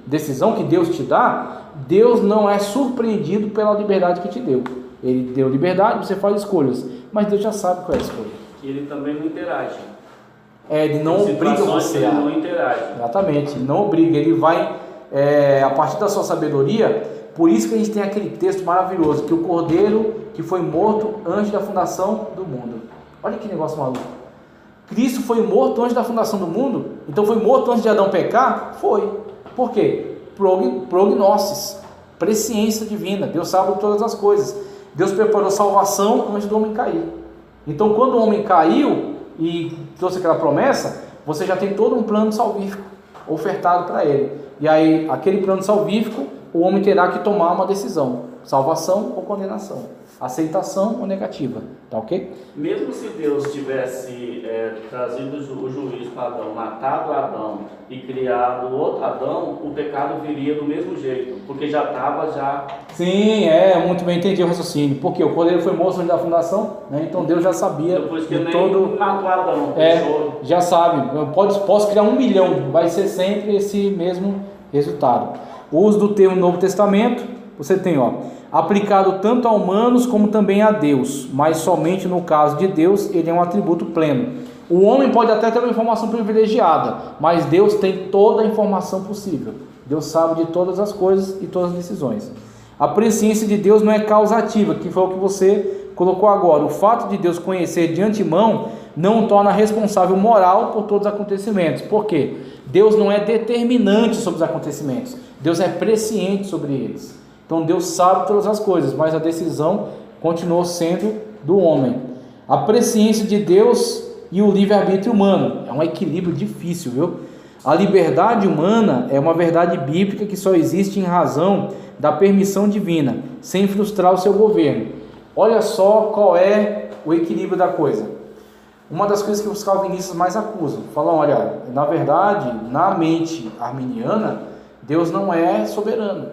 decisão que Deus te dá, Deus não é surpreendido pela liberdade que te deu. Ele deu liberdade, você faz escolhas, mas Deus já sabe qual é a escolha. E ele também não interage. Ele não obriga você ele não interage. Exatamente, ele não obriga, ele vai, a partir da sua sabedoria. Por isso que a gente tem aquele texto maravilhoso, que o Cordeiro que foi morto antes da fundação do mundo. Olha que negócio maluco. Cristo foi morto antes da fundação do mundo, então foi morto antes de Adão pecar? Foi. Por quê? Prognosis, presciência divina. Deus sabe de todas as coisas. Deus preparou salvação antes do homem cair. Então quando o homem caiu e trouxe aquela promessa, você já tem todo um plano salvífico ofertado para ele. E aí, aquele plano salvífico, o homem terá que tomar uma decisão: salvação ou condenação, aceitação ou negativa, tá ok? Mesmo se Deus tivesse trazido o juízo para Adão, matado Adão e criado outro Adão, o pecado viria do mesmo jeito, porque já estava já... Sim, muito bem, entendi o raciocínio, porque o Cordeiro foi morto antes da fundação, né? Então Deus já sabia depois que de nem todo... matou Adão, já sabe, eu posso criar 1 milhão, vai ser sempre esse mesmo resultado. O uso do termo Novo Testamento, você tem, aplicado tanto a humanos como também a Deus, mas somente no caso de Deus ele é um atributo pleno. O homem pode até ter uma informação privilegiada, mas Deus tem toda a informação possível. Deus sabe de todas as coisas e todas as decisões. A presciência de Deus não é causativa, que foi o que você colocou agora. O fato de Deus conhecer de antemão não o torna responsável moral por todos os acontecimentos. Por quê? Deus não é determinante sobre os acontecimentos. Deus é presciente sobre eles. Então Deus sabe todas as coisas, mas a decisão continuou sendo do homem. A presciência de Deus e o livre-arbítrio humano é um equilíbrio difícil, viu? A liberdade humana é uma verdade bíblica que só existe em razão da permissão divina, sem frustrar o seu governo. Olha só qual é o equilíbrio da coisa. Uma das coisas que os calvinistas mais acusam, falam, olha, na verdade, na mente arminiana, Deus não é soberano.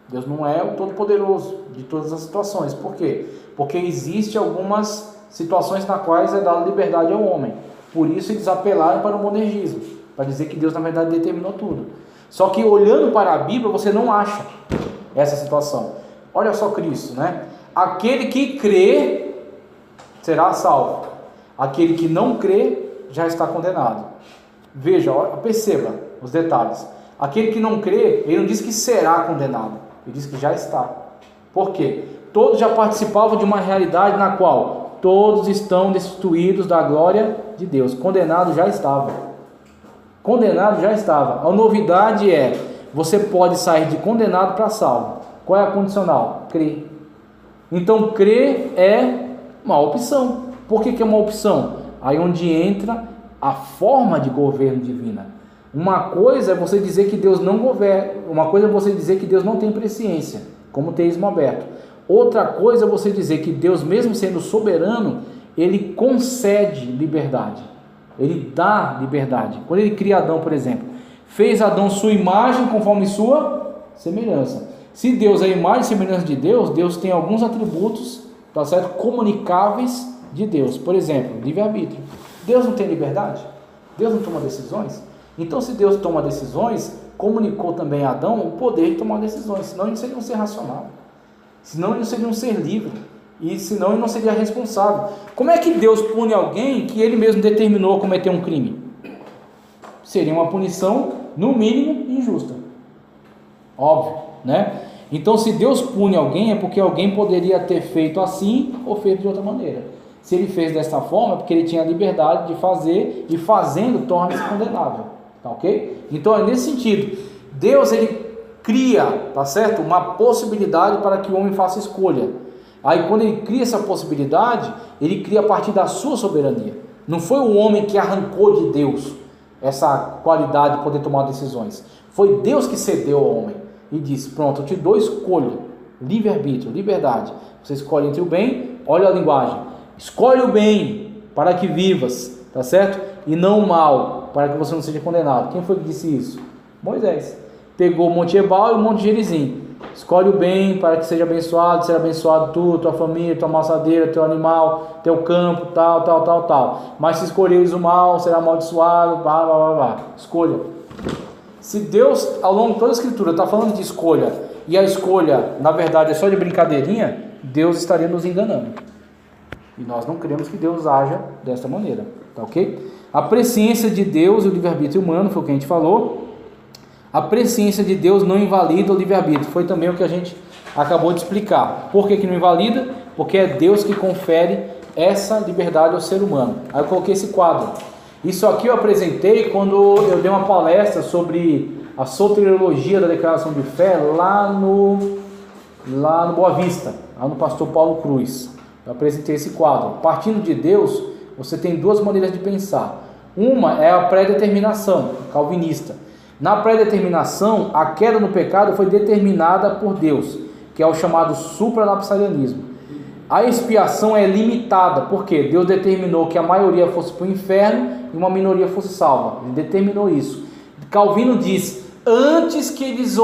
Deus não é o todo-poderoso de todas as situações. Por quê? Porque existem algumas situações nas quais é dada liberdade ao homem. Por isso eles apelaram para o monergismo, para dizer que Deus na verdade determinou tudo. Só que olhando para a Bíblia você não acha essa situação. Olha só Cristo, né? Aquele que crê será salvo. Aquele que não crê já está condenado. Veja, perceba os detalhes. Aquele que não crê, ele não diz que será condenado, ele diz que já está. Por quê? Todos já participavam de uma realidade na qual todos estão destituídos da glória de Deus. Condenado já estava. Condenado já estava. A novidade é, você pode sair de condenado para salvo. Qual é a condicional? Crer. Então crer é uma opção. Por que é uma opção? Aí onde entra a forma de governo divina. Uma coisa é você dizer que Deus não governa, uma coisa é você dizer que Deus não tem presciência, como o teísmo aberto. Outra coisa é você dizer que Deus, mesmo sendo soberano, ele concede liberdade, ele dá liberdade. Quando ele cria Adão, por exemplo, fez Adão sua imagem conforme sua semelhança. Se Deus é a imagem e semelhança de Deus, Deus tem alguns atributos, tá certo, comunicáveis de Deus. Por exemplo, livre-arbítrio. Deus não tem liberdade? Deus não toma decisões? Então, se Deus toma decisões, comunicou também a Adão o poder de tomar decisões, senão ele não seria um ser racional, senão ele não seria um ser livre, e senão ele não seria responsável. Como é que Deus pune alguém que ele mesmo determinou cometer um crime? Seria uma punição, no mínimo, injusta. Óbvio, né? Então, se Deus pune alguém, é porque alguém poderia ter feito assim ou feito de outra maneira. Se ele fez desta forma, é porque ele tinha a liberdade de fazer, e fazendo torna-se condenável. Tá ok? Então é nesse sentido. Deus ele cria, tá certo? Uma possibilidade para que o homem faça escolha. Aí quando ele cria essa possibilidade, ele cria a partir da sua soberania. Não foi o homem que arrancou de Deus essa qualidade de poder tomar decisões. Foi Deus que cedeu ao homem e disse: pronto, eu te dou escolha, livre-arbítrio, liberdade. Você escolhe entre o bem, olha a linguagem. Escolhe o bem para que vivas, tá certo? E não o mal, para que você não seja condenado. Quem foi que disse isso? Moisés. Pegou o Monte Ebal e o Monte Gerizim. Escolhe o bem para que seja abençoado tu, tua família, tua maçadeira, teu animal, teu campo, tal. Mas se escolheres o mal, será amaldiçoado, blá. Escolha. Se Deus, ao longo de toda a Escritura, está falando de escolha, e a escolha, na verdade, é só de brincadeirinha, Deus estaria nos enganando. E nós não queremos que Deus haja desta maneira, tá ok? A presciência de Deus e o livre-arbítrio humano, foi o que a gente falou. A presciência de Deus não invalida o livre-arbítrio, foi também o que a gente acabou de explicar. Por que não invalida? Porque é Deus que confere essa liberdade ao ser humano. Aí eu coloquei esse quadro. Isso aqui eu apresentei quando eu dei uma palestra sobre a soteriologia da declaração de fé lá no Boa Vista, lá no pastor Paulo Cruz. Eu apresentei esse quadro. Partindo de Deus, você tem duas maneiras de pensar. Uma é a pré-determinação, calvinista. Na pré-determinação, a queda no pecado foi determinada por Deus, que é o chamado supranapsarianismo. A expiação é limitada, porque Deus determinou que a maioria fosse para o inferno e uma minoria fosse salva. Ele determinou isso. Calvino diz, antes que eles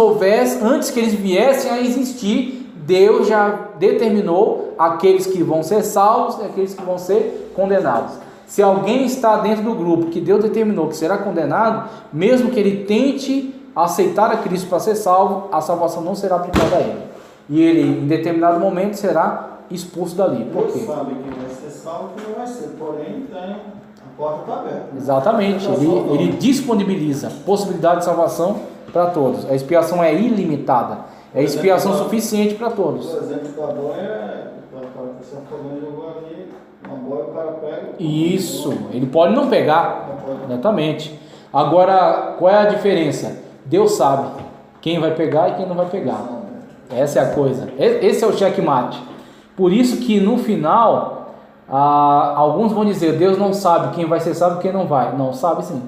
viessem a existir, Deus já determinou aqueles que vão ser salvos e aqueles que vão ser condenados. Se alguém está dentro do grupo que Deus determinou que será condenado, mesmo que ele tente aceitar a Cristo para ser salvo, a salvação não será aplicada a ele. E ele, em determinado momento, será expulso dali. Por quê? Deus sabe quem vai ser salvo e quem não vai ser, porém a porta está aberta. Exatamente, ele disponibiliza possibilidade de salvação para todos. A expiação é ilimitada, é expiação suficiente para todos. Por exemplo, da boia, o cara que você falou, jogou ali, uma boia, o cara pega. Isso, ele pode não pegar, exatamente. Agora, qual é a diferença? Deus sabe quem vai pegar e quem não vai pegar. Essa é a coisa, esse é o checkmate. Por isso que no final, alguns vão dizer, Deus não sabe quem vai ser salvo e quem não vai. Não, sabe sim.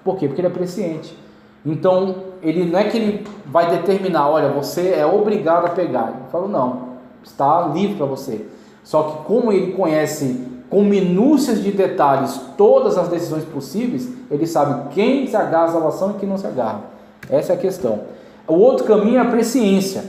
Por quê? Porque ele é presciente. Então, ele não é que ele vai determinar, olha, você é obrigado a pegar. Ele fala, não, está livre para você. Só que como ele conhece com minúcias de detalhes todas as decisões possíveis, ele sabe quem se agarra à salvação e quem não se agarra. Essa é a questão. O outro caminho é a presciência.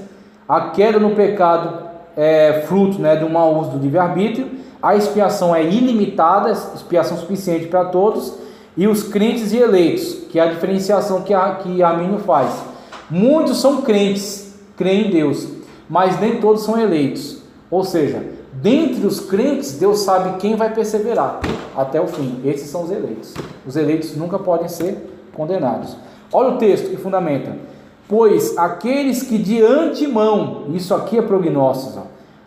A queda no pecado é fruto, de um mau uso do livre-arbítrio. A expiação é ilimitada, expiação suficiente para todos. E os crentes e eleitos, que é a diferenciação que Armínio faz. Muitos são crentes, creem em Deus, mas nem todos são eleitos. Ou seja, dentre os crentes, Deus sabe quem vai perseverar até o fim. Esses são os eleitos. Os eleitos nunca podem ser condenados. Olha o texto que fundamenta. Pois aqueles que de antemão, isso aqui é prognósticos,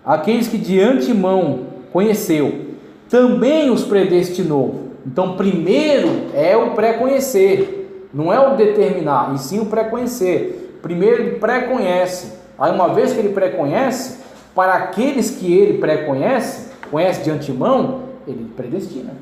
aqueles que de antemão conheceu, também os predestinou. Então, primeiro é o pré-conhecer, não é o determinar, e sim o pré-conhecer. Primeiro ele pré-conhece. Aí, uma vez que ele pré-conhece, para aqueles que ele pré-conhece, conhece de antemão, ele predestina.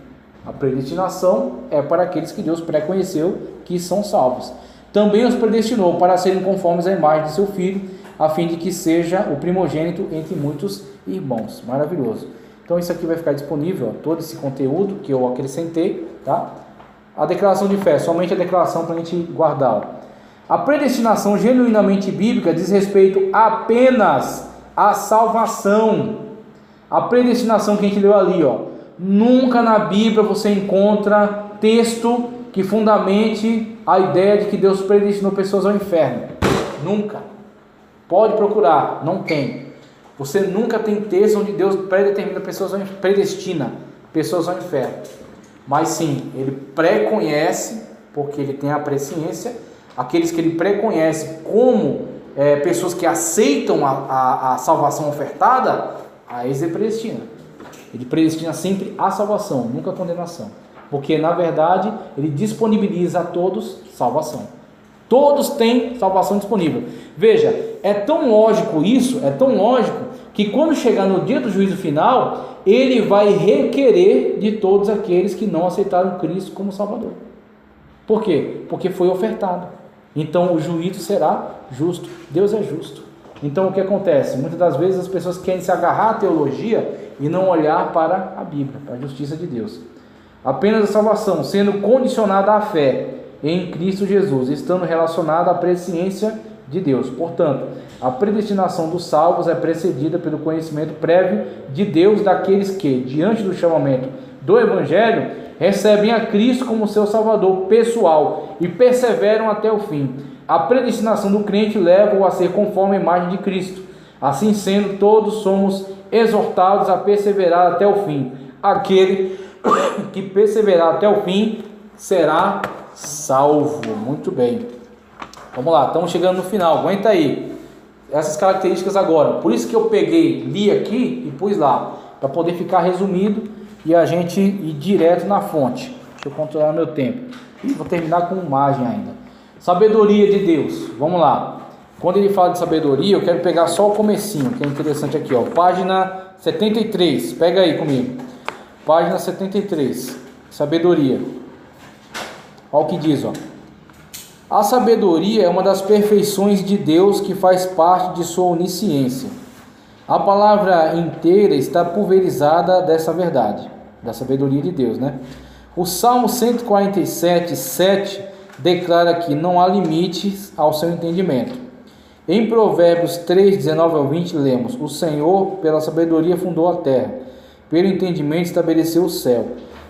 A predestinação é para aqueles que Deus pré-conheceu, que são salvos. Também os predestinou para serem conformes à imagem de seu Filho, a fim de que seja o primogênito entre muitos irmãos. Maravilhoso. Então isso aqui vai ficar disponível, todo esse conteúdo que eu acrescentei, tá? A declaração de fé, somente a declaração para a gente guardar. A predestinação genuinamente bíblica diz respeito apenas à salvação. A predestinação que a gente leu ali, nunca na Bíblia você encontra texto que fundamente a ideia de que Deus predestinou pessoas ao inferno. Nunca. Pode procurar, não tem. Você nunca tem texto onde Deus predestina pessoas ao inferno. Mas sim, ele pré-conhece, porque ele tem a presciência, aqueles que ele pré-conhece como pessoas que aceitam a salvação ofertada, aí ele predestina. Ele predestina sempre a salvação, nunca a condenação. Porque, na verdade, ele disponibiliza a todos salvação. Todos têm salvação disponível. Veja, é tão lógico isso, que quando chegar no dia do juízo final, ele vai requerer de todos aqueles que não aceitaram Cristo como Salvador. Por quê? Porque foi ofertado. Então, o juízo será justo. Deus é justo. Então, o que acontece? Muitas das vezes as pessoas querem se agarrar à teologia e não olhar para a Bíblia, para a justiça de Deus. Apenas a salvação, sendo condicionada à fé em Cristo Jesus, estando relacionada à presciência de Deus. Portanto, a predestinação dos salvos é precedida pelo conhecimento prévio de Deus daqueles que, diante do chamamento do Evangelho, recebem a Cristo como seu Salvador pessoal e perseveram até o fim. A predestinação do crente leva-o a ser conforme a imagem de Cristo. Assim sendo, todos somos exortados a perseverar até o fim. Aquele que perseverar até o fim será salvo. Muito bem. Vamos lá, estamos chegando no final. Aguenta aí. Essas características agora. Por isso que eu peguei, li aqui e pus lá, para poder ficar resumido e a gente ir direto na fonte. Deixa eu controlar meu tempo. E vou terminar com imagem ainda. Sabedoria de Deus. Vamos lá. Quando ele fala de sabedoria, eu quero pegar só o comecinho, que é interessante aqui, ó. Página 73. Pega aí comigo. Página 73. Sabedoria. Olha o que diz, ó. A sabedoria é uma das perfeições de Deus que faz parte de sua onisciência. A palavra inteira está pulverizada dessa verdade, da sabedoria de Deus, né? O Salmo 147, 7 declara que não há limites ao seu entendimento. Em Provérbios 3, 19 ao 20 lemos: o Senhor pela sabedoria fundou a terra, pelo entendimento estabeleceu o céu,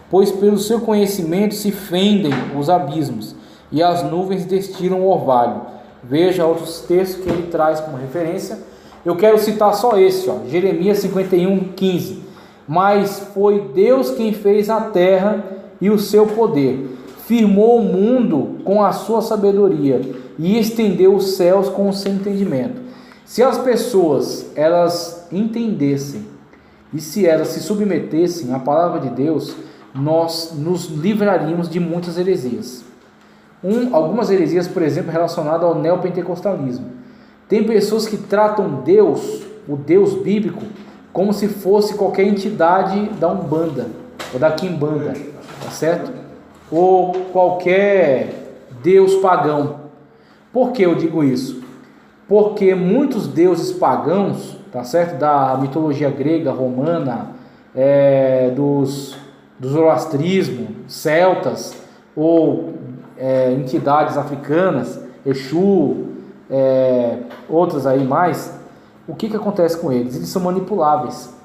pois pelo seu conhecimento se fendem os abismos e as nuvens destilam o orvalho. Veja outros textos que ele traz como referência. Eu quero citar só esse, ó, Jeremias 51, 15. Mas foi Deus quem fez a terra e o seu poder, firmou o mundo com a sua sabedoria e estendeu os céus com o seu entendimento. Se as pessoas elas entendessem e se elas se submetessem à palavra de Deus, nós nos livraríamos de muitas heresias. Algumas heresias, por exemplo, relacionadas ao neopentecostalismo. Tem pessoas que tratam Deus, o Deus bíblico, como se fosse qualquer entidade da Umbanda ou da Quimbanda, tá certo? Ou qualquer Deus pagão. Por que eu digo isso? Porque muitos deuses pagãos, tá certo? Da mitologia grega, romana, do zoroastrismo, celtas, ou entidades africanas, Exu, outras aí mais, o que acontece com eles? Eles são manipuláveis.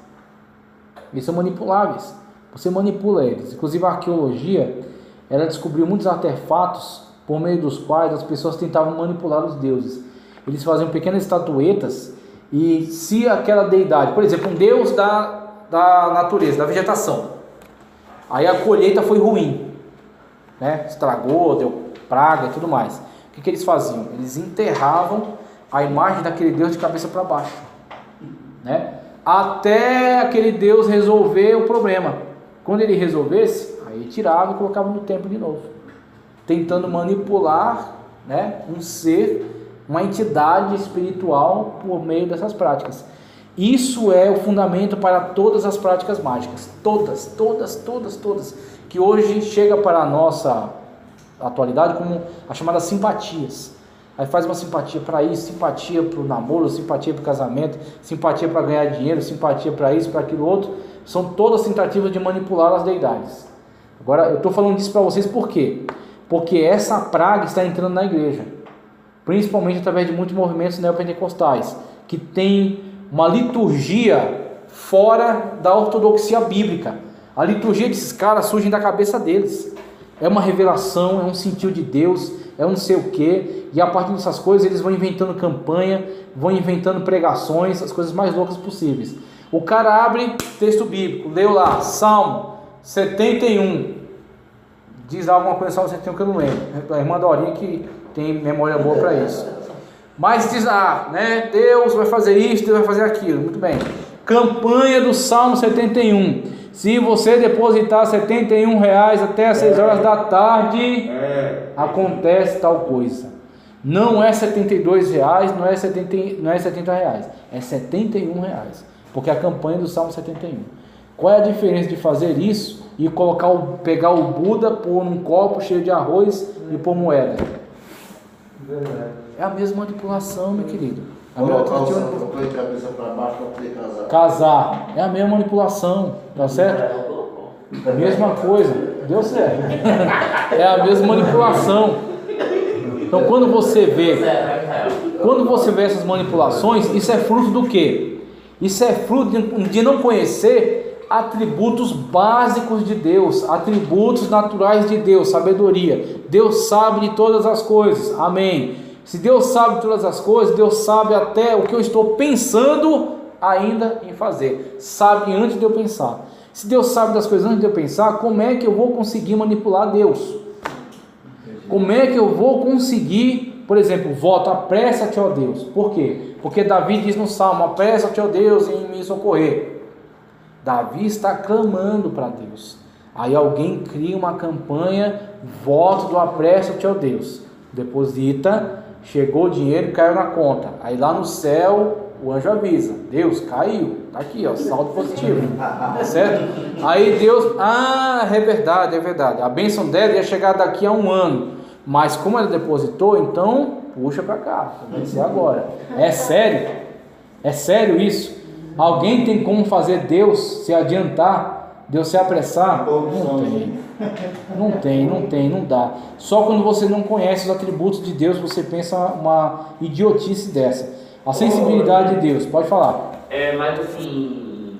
Você manipula eles. Inclusive a arqueologia, ela descobriu muitos artefatos por meio dos quais as pessoas tentavam manipular os deuses. Eles faziam pequenas estatuetas e se aquela deidade, por exemplo, um deus da natureza, da vegetação, aí a colheita foi ruim, né? Estragou, deu praga e tudo mais. O que eles faziam? Eles enterravam a imagem daquele Deus de cabeça para baixo, né? Até aquele Deus resolver o problema. Quando ele resolvesse, aí tirava e colocava no templo de novo, tentando manipular, né, um ser, uma entidade espiritual por meio dessas práticas. Isso é o fundamento para todas as práticas mágicas, todas, que hoje chega para a nossa atualidade como as chamadas simpatias. Aí faz uma simpatia para isso, simpatia para o namoro, simpatia para o casamento, simpatia para ganhar dinheiro, simpatia para isso, para aquilo outro. São todas tentativas de manipular as deidades. Agora, eu estou falando disso para vocês por quê? Porque essa praga está entrando na igreja, principalmente através de muitos movimentos neopentecostais, que tem uma liturgia fora da ortodoxia bíblica. A liturgia desses caras surge da cabeça deles. É uma revelação, é um sentido de Deus, é um não sei o que, e a partir dessas coisas eles vão inventando campanha, vão inventando pregações, as coisas mais loucas possíveis. O cara abre texto bíblico, leu lá, Salmo 71, diz alguma coisa sobre 71 que eu não lembro, a irmã Dorinha que tem memória boa para isso, mas diz né, Deus vai fazer isso, Deus vai fazer aquilo, muito bem, campanha do Salmo 71, se você depositar R$71 até as 6 horas da tarde, acontece tal coisa. Não é R$72, não é R$70, é R$71, porque é a campanha do Salmo 71. Qual é a diferença de fazer isso e pegar o Buda, pôr num copo cheio de arroz e pôr moeda? É a mesma manipulação, meu querido. Casar é a mesma manipulação, tá certo? A mesma coisa, deu certo. É a mesma manipulação. Então quando você vê essas manipulações, isso é fruto do quê? Isso é fruto de não conhecer atributos básicos de Deus, atributos naturais de Deus, sabedoria. Deus sabe de todas as coisas, amém. Se Deus sabe de todas as coisas, Deus sabe até o que eu estou pensando ainda em fazer, sabe antes de eu pensar. Se Deus sabe das coisas antes de eu pensar, como é que eu vou conseguir manipular Deus? Como é que eu vou conseguir, por exemplo, voto, apressa-te, ó Deus. Por quê? Porque Davi diz no Salmo, apressa-te, ó Deus, em me socorrer. Davi está clamando para Deus. Aí alguém cria uma campanha, voto do apressa-te, ó Deus. Deposita, chegou o dinheiro e caiu na conta. Aí lá no céu, o anjo avisa, Deus, caiu, tá aqui, ó, saldo positivo, certo? Aí Deus, é verdade, a bênção dela ia chegar daqui a 1 ano, mas como ela depositou, então puxa para cá, vai ser agora. É sério isso? Alguém tem como fazer Deus se adiantar, Deus se apressar? Não dá. Só quando você não conhece os atributos de Deus, você pensa uma idiotice dessa. A sensibilidade de Deus, pode falar. Mas assim,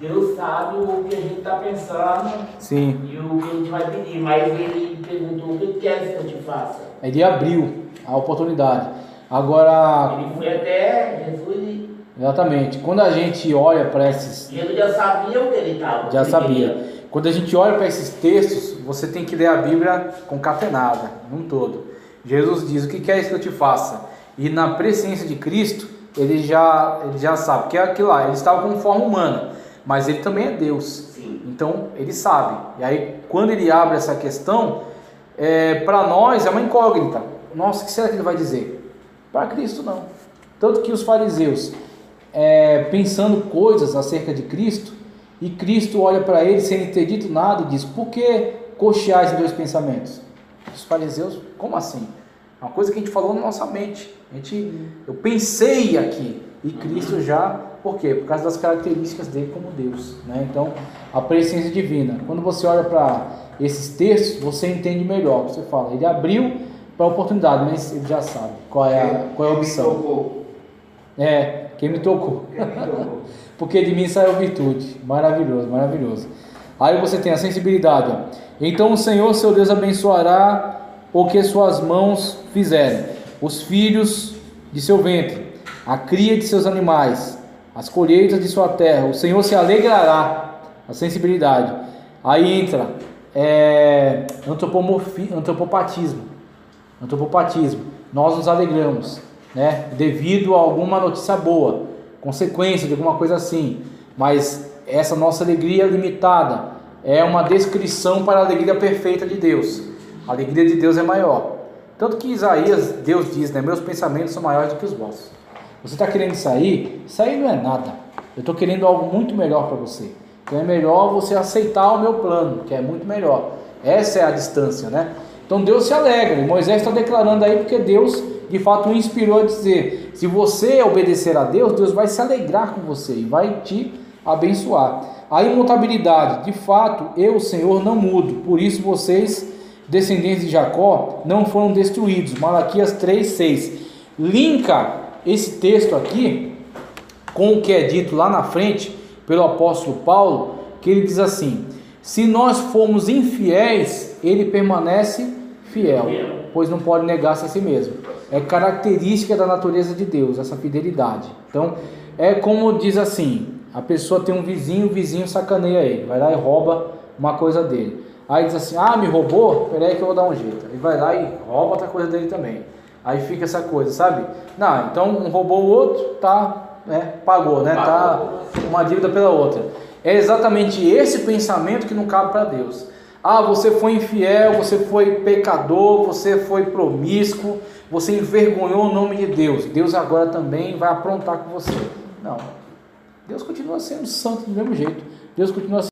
Deus sabe o que a gente está pensando. Sim. E o que a gente vai pedir, mas ele perguntou, o que queres que eu te faça? Ele abriu a oportunidade. Agora... Ele foi até Jesus. Exatamente. Quando a gente olha para esses... Jesus já sabia o que ele estava. Já sabia. Quando a gente olha para esses textos, você tem que ler a Bíblia concatenada, num todo. Jesus diz, o que queres que eu te faça? E na presciência de Cristo, ele já sabe, porque é aquilo lá, ele estava com forma humana, mas ele também é Deus. Sim. Então ele sabe. E aí quando ele abre essa questão, para nós é uma incógnita. Nossa, o que será que ele vai dizer? Para Cristo não. Tanto que os fariseus, pensando coisas acerca de Cristo, e Cristo olha para eles sem ter dito nada e diz, por que cocheais em 2 pensamentos? Os fariseus, como assim? É uma coisa que a gente falou na nossa mente. Eu pensei aqui, e Cristo já, por quê? Por causa das características dele como Deus, né? Então, a presciência divina. Quando você olha para esses textos, você entende melhor. Você fala, ele abriu para a oportunidade, mas ele já sabe qual é a opção. Quem me tocou. Porque de mim saiu virtude. Maravilhoso. Aí você tem a sensibilidade. Então o Senhor, seu Deus, abençoará o que suas mãos fizerem, os filhos de seu ventre, a cria de seus animais, as colheitas de sua terra. O Senhor se alegrará. A sensibilidade. Aí entra antropopatismo. Nós nos alegramos, né? Devido a alguma notícia boa, consequência de alguma coisa assim. Mas essa nossa alegria limitada é uma descrição para a alegria perfeita de Deus. A alegria de Deus é maior. Tanto que Isaías, Deus diz, né? Meus pensamentos são maiores do que os vossos. Você está querendo sair? Sair não é nada. Eu estou querendo algo muito melhor para você. Então é melhor você aceitar o meu plano, que é muito melhor. Essa é a distância, né? Então Deus se alegra. E Moisés está declarando aí porque Deus de fato o inspirou a dizer, se você obedecer a Deus, Deus vai se alegrar com você e vai te abençoar. A imutabilidade, de fato, eu, o Senhor, não mudo. Por isso vocês, descendentes de Jacó, não foram destruídos. Malaquias 3:6. Linka esse texto aqui com o que é dito lá na frente pelo apóstolo Paulo, que ele diz assim, se nós formos infiéis, ele permanece fiel, pois não pode negar-se a si mesmo. É característica da natureza de Deus, essa fidelidade. Então, é como diz assim, a pessoa tem um vizinho, o vizinho sacaneia ele, vai lá e rouba uma coisa dele. Aí diz assim, me roubou? Peraí que eu vou dar um jeito. Ele vai lá e rouba outra coisa dele também. Aí fica essa coisa, sabe? Não, então um roubou o outro, pagou, né? Tá uma dívida pela outra. É exatamente esse pensamento que não cabe para Deus. Você foi infiel, você foi pecador, você foi promíscuo, você envergonhou o nome de Deus. Deus agora também vai aprontar com você. Não. Deus continua sendo santo do mesmo jeito. Deus continua